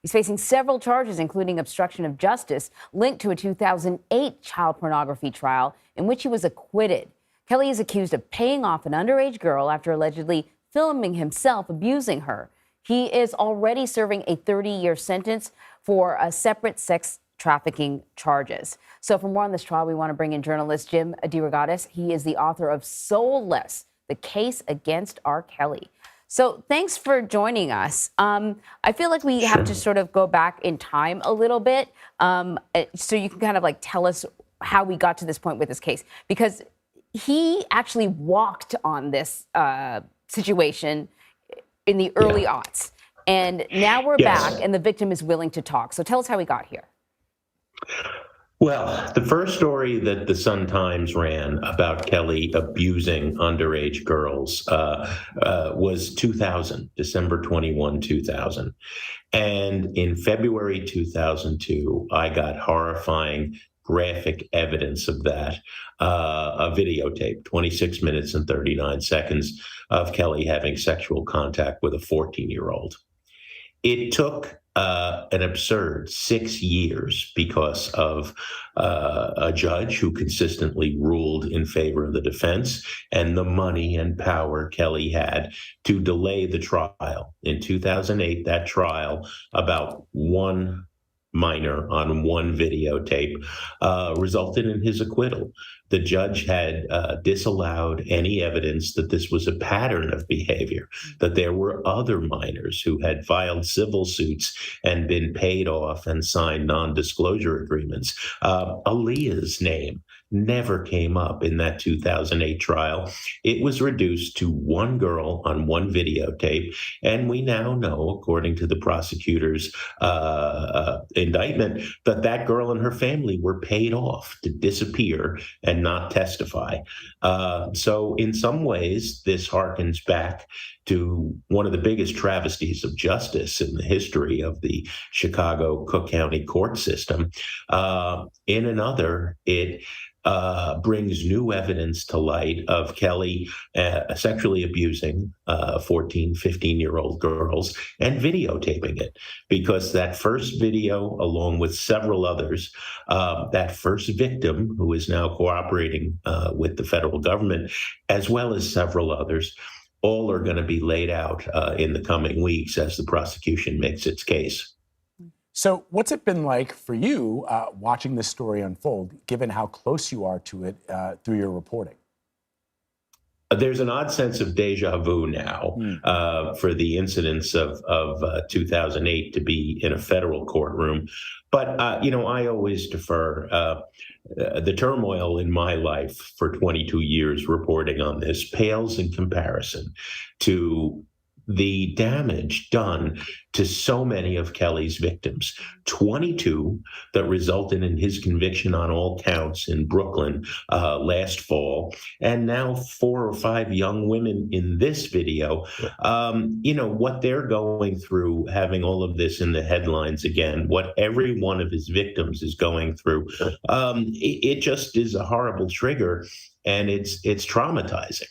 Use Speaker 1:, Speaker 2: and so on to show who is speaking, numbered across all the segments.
Speaker 1: He's facing several charges, including obstruction of justice, linked to a 2008 child pornography trial in which he was acquitted. Kelly is accused of paying off an underage girl after allegedly filming himself abusing her. He is already serving a 30-year sentence for a separate sex trafficking charges. So for more on this trial, we want to bring in journalist Jim DeRogatis. He is the author of Soulless, The Case Against R. Kelly. So thanks for joining us. I feel like we have to sort of go back in time a little bit, so you can kind of like tell us how we got to this point with this case, because he actually walked on this situation in the early aughts. And now we're back and the victim is willing to talk. So tell us how we got here.
Speaker 2: Well, the first story that the Sun-Times ran about Kelly abusing underage girls was 2000, December 21, 2000. And in February 2002, I got horrifying graphic evidence of that, a videotape, 26 minutes and 39 seconds of Kelly having sexual contact with a 14-year-old. It took an absurd 6 years because of a judge who consistently ruled in favor of the defense and the money and power Kelly had to delay the trial. In 2008, that trial, about one minor on one videotape, resulted in his acquittal. The judge had disallowed any evidence that this was a pattern of behavior, that there were other minors who had filed civil suits and been paid off and signed non-disclosure agreements. Aaliyah's name never came up in that 2008 trial. It was reduced to one girl on one videotape, and we now know, according to the prosecutor's indictment, that that girl and her family were paid off to disappear and not testify. So in some ways, this harkens back to one of the biggest travesties of justice in the history of the Chicago Cook County court system. In another, it brings new evidence to light of Kelly sexually abusing 14, 15-year-old girls and videotaping it, because that first video, along with several others, that first victim, who is now cooperating with the federal government, as well as several others, all are going to be laid out in the coming weeks as the prosecution makes its case.
Speaker 3: So what's it been like for you watching this story unfold, given how close you are to it through your reporting?
Speaker 2: There's an odd sense of deja vu now for the incidents of 2008 to be in a federal courtroom. But, I always defer. The turmoil in my life for 22 years reporting on this pales in comparison to the damage done to so many of Kelly's victims. 22 that resulted in his conviction on all counts in Brooklyn last fall, and now 4 or 5 young women in this video. What they're going through, having all of this in the headlines again, what every one of his victims is going through, it just is a horrible trigger, and it's traumatizing.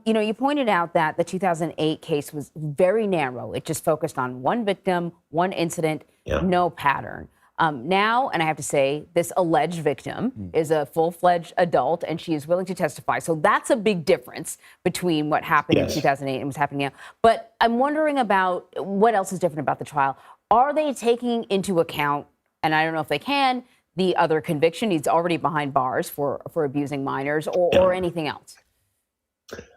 Speaker 1: You pointed out that the 2008 case was very narrow. It just focused on one victim, one incident, no pattern. Now, and I have to say, this alleged victim is a full-fledged adult, and she is willing to testify. So that's a big difference between what happened in 2008 and what's happening now. But I'm wondering about what else is different about the trial. Are they taking into account, and I don't know if they can, the other conviction? He's already behind bars for abusing minors, or anything else?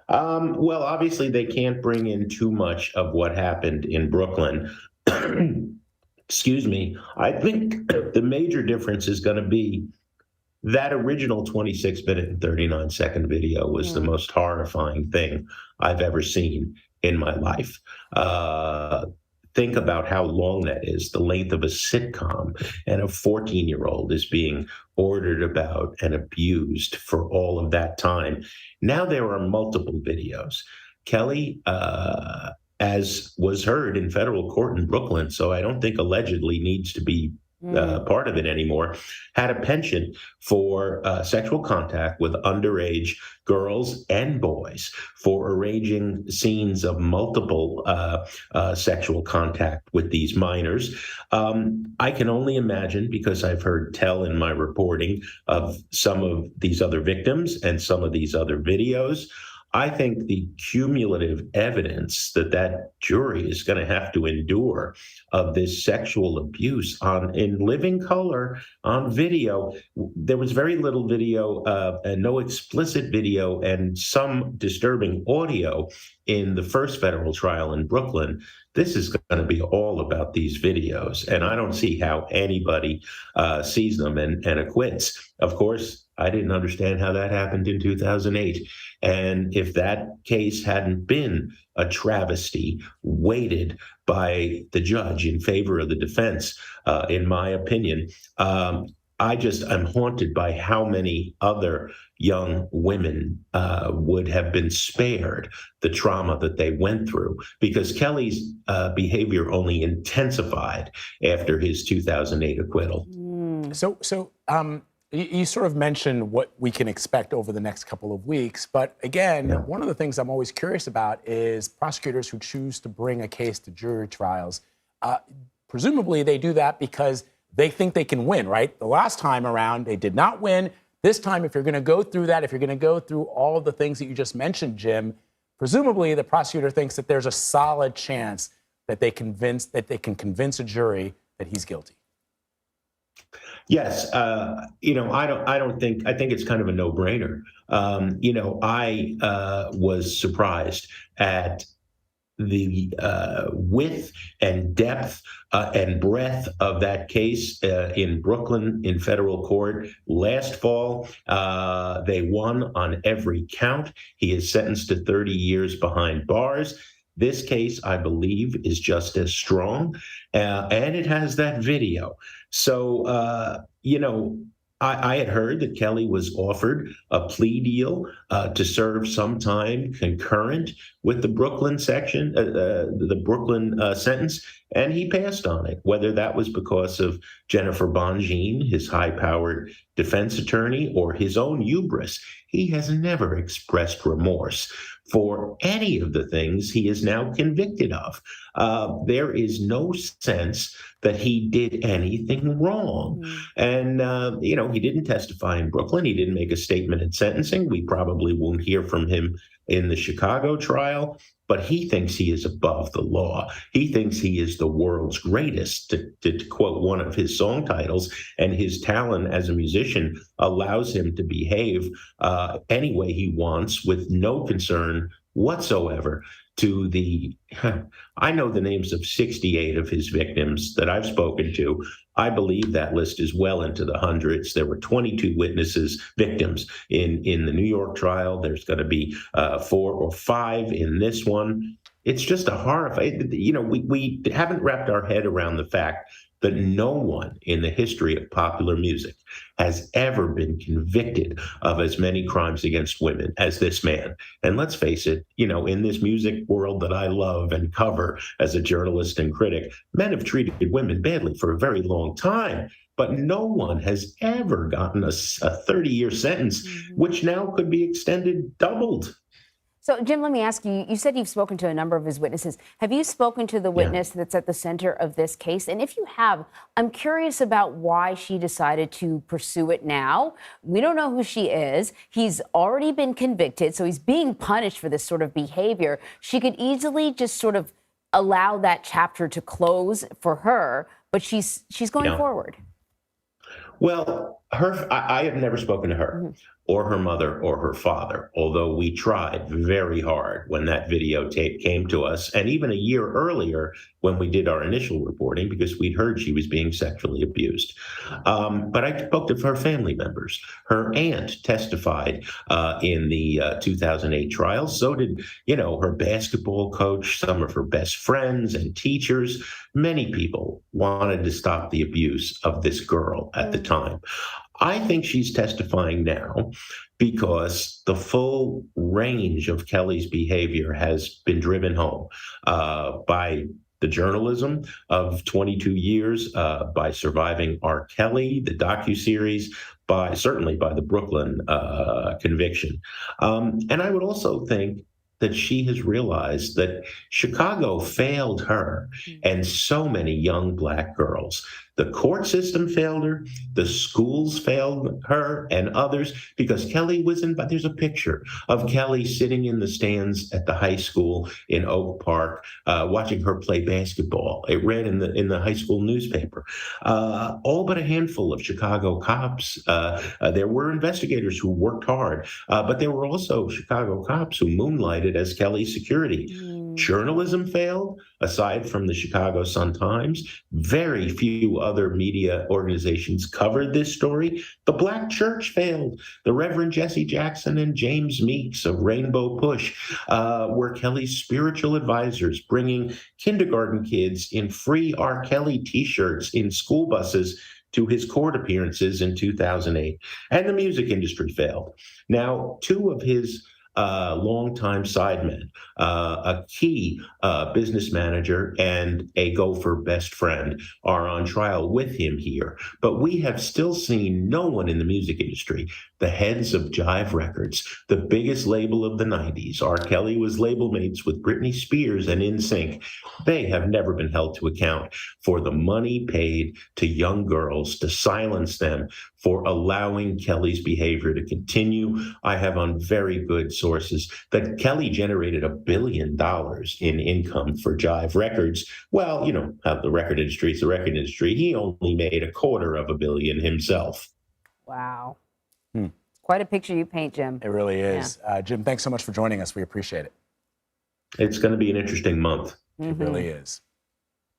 Speaker 2: Well, obviously, they can't bring in too much of what happened in Brooklyn. Excuse me. I think the major difference is going to be that original 26-minute and 39-second video was the most horrifying thing I've ever seen in my life. Think about how long that is, the length of a sitcom, and a 14-year-old is being ordered about and abused for all of that time. Now there are multiple videos. Kelly, as was heard in federal court in Brooklyn, so I don't think allegedly needs to be part of it anymore, had a penchant for sexual contact with underage girls and boys, for arranging scenes of multiple sexual contact with these minors. I can only imagine, because I've heard tell in my reporting of some of these other victims and some of these other videos. I think the cumulative evidence that jury is going to have to endure of this sexual abuse in living color on video. There was very little video and no explicit video and some disturbing audio in the first federal trial in Brooklyn. This is going to be all about these videos, and I don't see how anybody sees them and acquits. Of course, I didn't understand how that happened in 2008. And if that case hadn't been a travesty weighted by the judge in favor of the defense, in my opinion, I'm haunted by how many other young women would have been spared the trauma that they went through, because Kelly's behavior only intensified after his 2008 acquittal.
Speaker 3: You sort of mentioned what we can expect over the next couple of weeks. But again, one of the things I'm always curious about is prosecutors who choose to bring a case to jury trials. Presumably, they do that because they think they can win, right? The last time around, they did not win. This time, if you're going to go through that, if you're going to go through all of the things that you just mentioned, Jim, presumably the prosecutor thinks that there's a solid chance that they can convince a jury that he's guilty.
Speaker 2: Yes, I think it's kind of a no-brainer. I was surprised at the width and depth and breadth of that case in Brooklyn in federal court last fall. They won on every count. He is sentenced to 30 years behind bars. This case, I believe, is just as strong, and it has that video. So, I had heard that Kelly was offered a plea deal to serve some time concurrent with the Brooklyn section, the Brooklyn sentence, and he passed on it. Whether that was because of Jennifer Bongine, his high-powered defense attorney, or his own hubris, he has never expressed remorse for any of the things he is now convicted of. There is no sense that he did anything wrong. And, he didn't testify in Brooklyn. He didn't make a statement in sentencing. We probably won't hear from him in the Chicago trial, but he thinks he is above the law. He thinks he is the world's greatest, to quote one of his song titles, and his talent as a musician allows him to behave any way he wants with no concern whatsoever to I know the names of 68 of his victims that I've spoken to. I believe that list is well into the hundreds. There were 22 victims in the New York trial. There's going to be 4 or 5 in this one. It's just a horrifying, we haven't wrapped our head around the fact that no one in the history of popular music has ever been convicted of as many crimes against women as this man. And let's face it, in this music world that I love and cover as a journalist and critic, men have treated women badly for a very long time. But no one has ever gotten a 30-year sentence, which now could be extended, doubled.
Speaker 1: So, Jim, let me ask you, you said you've spoken to a number of his witnesses. Have you spoken to the witness that's at the center of this case? And if you have, I'm curious about why she decided to pursue it now. We don't know who she is. He's already been convicted, so he's being punished for this sort of behavior. She could easily just sort of allow that chapter to close for her, but she's going forward.
Speaker 2: Well, I have never spoken to her or her mother or her father, although we tried very hard when that videotape came to us, and even a year earlier when we did our initial reporting, because we'd heard she was being sexually abused. But I spoke to her family members. Her aunt testified in the 2008 trial. So did, her basketball coach, some of her best friends and teachers. Many people wanted to stop the abuse of this girl at the time. I think she's testifying now because the full range of Kelly's behavior has been driven home by the journalism of 22 years, by Surviving R. Kelly, the docuseries, certainly by the Brooklyn conviction. And I would also think that she has realized that Chicago failed her and so many young Black girls. The court system failed her, the schools failed her and others, because Kelly was in, but there's a picture of Kelly sitting in the stands at the high school in Oak Park, watching her play basketball. It read in the high school newspaper. All but a handful of Chicago cops. There were investigators who worked hard, but there were also Chicago cops who moonlighted as Kelly's security. Journalism failed, aside from the Chicago Sun-Times. Very few other media organizations covered this story. The Black Church failed. The Reverend Jesse Jackson and James Meeks of Rainbow Push were Kelly's spiritual advisors, bringing kindergarten kids in free R. Kelly t-shirts in school buses to his court appearances in 2008. And the music industry failed. Now, two of his longtime sidemen, a key business manager and a gopher best friend, are on trial with him here. But we have still seen no one in the music industry, the heads of Jive Records, the biggest label of the 90s. R. Kelly was label mates with Britney Spears and NSYNC. They have never been held to account for the money paid to young girls to silence them for allowing Kelly's behavior to continue. I have on very good sources that Kelly generated $1 billion in income for Jive Records. Well, you know how the record industry is the record industry. He only made $250 million himself.
Speaker 1: Wow. Quite a picture you paint, Jim.
Speaker 3: It really is. Jim, thanks so much for joining us. We appreciate it.
Speaker 2: It's going to be an interesting month.
Speaker 3: It really is.